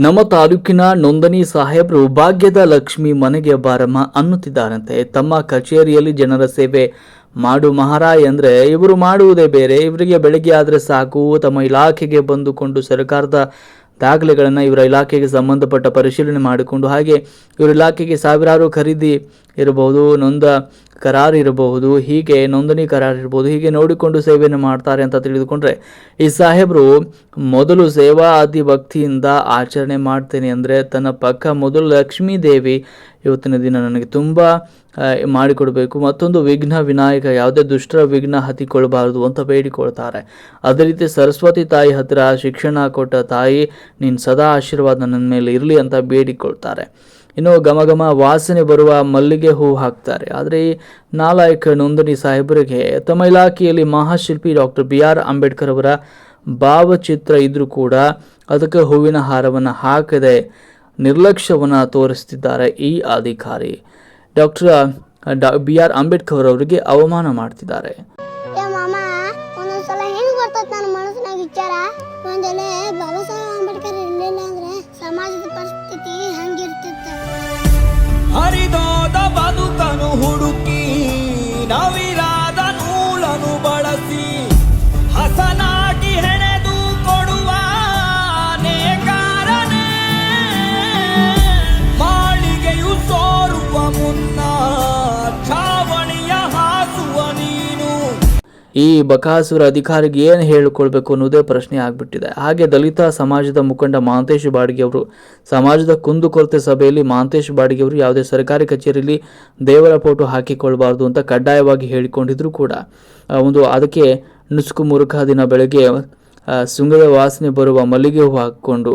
ನಮ್ಮ ತಾಲೂಕಿನ ನೋಂದಣಿ ಸಾಹೇಬರು ಭಾಗ್ಯದ ಲಕ್ಷ್ಮಿ ಮನೆಗೆ ಬಾರಮ್ಮ ಅನ್ನುತ್ತಿದ್ದಾರಂತೆ. ತಮ್ಮ ಕಚೇರಿಯಲ್ಲಿ ಜನರ ಸೇವೆ ಮಾಡು ಮಹಾರಾಯ ಅಂದರೆ ಇವರು ಮಾಡುವುದೇ ಬೇರೆ. ಇವರಿಗೆ ಬೆಳಗ್ಗೆ ಆದರೆ ಸಾಕು, ತಮ್ಮ ಇಲಾಖೆಗೆ ಬಂದುಕೊಂಡು ಸರ್ಕಾರದ ದಾಖಲೆಗಳನ್ನು ಇವರ ಇಲಾಖೆಗೆ ಸಂಬಂಧಪಟ್ಟ ಪರಿಶೀಲನೆ ಮಾಡಿಕೊಂಡು, ಹಾಗೆ ಇವರ ಇಲಾಖೆಗೆ ಸಾವಿರಾರು ಖರೀದಿ ಇರಬಹುದು, ನೊಂದ ಕರಾರು ಇರಬಹುದು, ಹೀಗೆ ನೋಂದಣಿ ಕರಾರು ಇರಬಹುದು, ಹೀಗೆ ನೋಡಿಕೊಂಡು ಸೇವೆಯನ್ನು ಮಾಡ್ತಾರೆ ಅಂತ ತಿಳಿದುಕೊಂಡ್ರೆ, ಈ ಸಾಹೇಬರು ಮೊದಲು ಸೇವಾ ಆದಿ ಭಕ್ತಿಯಿಂದ ಆಚರಣೆ ಮಾಡ್ತೇನೆ ಅಂದರೆ ತನ್ನ ಪಕ್ಕ ಮೊದಲು ಲಕ್ಷ್ಮೀ ದೇವಿ ಇವತ್ತಿನ ದಿನ ನನಗೆ ತುಂಬ ಮಾಡಿಕೊಡಬೇಕು, ಮತ್ತೊಂದು ವಿಘ್ನ ವಿನಾಯಕ, ಯಾವುದೇ ದುಷ್ಟರ ವಿಘ್ನ ಹತ್ತಿಕೊಳ್ಳಬಾರದು ಅಂತ ಬೇಡಿಕೊಳ್ತಾರೆ. ಅದೇ ರೀತಿ ಸರಸ್ವತಿ ತಾಯಿ ಹತ್ತಿರ ಶಿಕ್ಷಣ ಕೊಟ್ಟ ತಾಯಿ ನೀನು ಸದಾ ಆಶೀರ್ವಾದ ನನ್ನ ಮೇಲೆ ಇರಲಿ ಅಂತ ಬೇಡಿಕೊಳ್ತಾರೆ. ಇನ್ನು ಘಮ ವಾಸನೆ ಬರುವ ಮಲ್ಲಿಗೆ ಹೂ ಹಾಕ್ತಾರೆ. ಆದರೆ ಈ ನಾಲಾಯಕ ನೋಂದಣಿ ಸಾಹೇಬರಿಗೆ ತಮ್ಮ ಇಲಾಖೆಯಲ್ಲಿ ಮಹಾಶಿಲ್ಪಿ ಡಾಕ್ಟರ್ BR ಅಂಬೇಡ್ಕರ್ ಅವರ ಭಾವಚಿತ್ರ ಇದ್ರೂ ಕೂಡ ಅದಕ್ಕೆ ಹೂವಿನ ಹಾರವನ್ನು ಹಾಕದೆ ನಿರ್ಲಕ್ಷ್ಯವನ್ನು ತೋರಿಸ್ತಿದ್ದಾರೆ. ಈ ಅಧಿಕಾರಿ ಡಾಕ್ಟರ್ BR ಅಂಬೇಡ್ಕರ್ ಅವರಿಗೆ ಅವಮಾನ ಮಾಡ್ತಿದ್ದಾರೆ. ಸಮಾಜದ ಪರಿಸ್ಥಿತಿ ಹಂಗಿರ್ತಿತ್ತು. ಹರಿದಾದ ಬದುಕನು ಹುಡುಕಿ ನವಿರಾದ ನೂಲನು ಬಳಸಿ ಹಸನಾಗಿ ಹೆಣೆದು ಕೊಡುವ ನೇಕಾರನೇ ಮಾಳಿಗೆಯು ಸೋರುವ ಮುನ್ನ ಛಾವಣಿಯ ಹಾಸುವ ನೀನು. ಈ ಬಕಾಸುರ ಅಧಿಕಾರಿಗೆ ಏನು ಹೇಳಿಕೊಳ್ಬೇಕು ಅನ್ನೋದೇ ಪ್ರಶ್ನೆ ಆಗಿಬಿಟ್ಟಿದೆ. ಹಾಗೆ ದಲಿತ ಸಮಾಜದ ಮುಖಂಡ ಮಹಾಂತೇಶ್ ಬಾಡಿಗೆ ಅವರು ಸಮಾಜದ ಕುಂದುಕೊರತೆ ಸಭೆಯಲ್ಲಿ ಮಹಾಂತೇಶ್ ಬಾಡಿಗೆ ಅವರು ಯಾವುದೇ ಸರ್ಕಾರಿ ಕಚೇರಿಯಲ್ಲಿ ದೇವರ ಫೋಟೋ ಹಾಕಿಕೊಳ್ಬಾರ್ದು ಅಂತ ಕಡ್ಡಾಯವಾಗಿ ಹೇಳಿಕೊಂಡಿದ್ರು ಕೂಡ ಅದಕ್ಕೆ ನುಸುಕು ಮುರುಕ ದಿನ ಬೆಳಗ್ಗೆ ಸುಂಗದ ವಾಸನೆ ಬರುವ ಮಲ್ಲಿಗೆ ಹೂ ಹಾಕಿಕೊಂಡು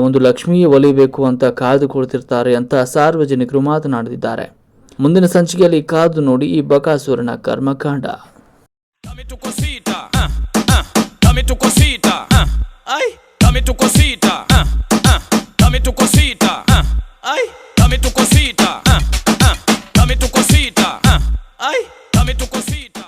ಒಂದು ಲಕ್ಷ್ಮೀ ಒಲಿಬೇಕು ಅಂತ ಕಾದು ಕೊಡ್ತಿರ್ತಾರೆ ಅಂತ ಸಾರ್ವಜನಿಕರು ಮಾತನಾಡಿದ್ದಾರೆ. ಮುಂದಿನ ಸಂಚಿಕೆಯಲ್ಲಿ ಕಾದು ನೋಡಿ ಈ ಬಕಾಸುರನ ಕರ್ಮಕಾಂಡ. Dame tu cosita, dame tu cosita, ay, dame tu cosita, dame tu cosita, ay, dame tu cosita, dame tu cosita, ay, dame tu cosita.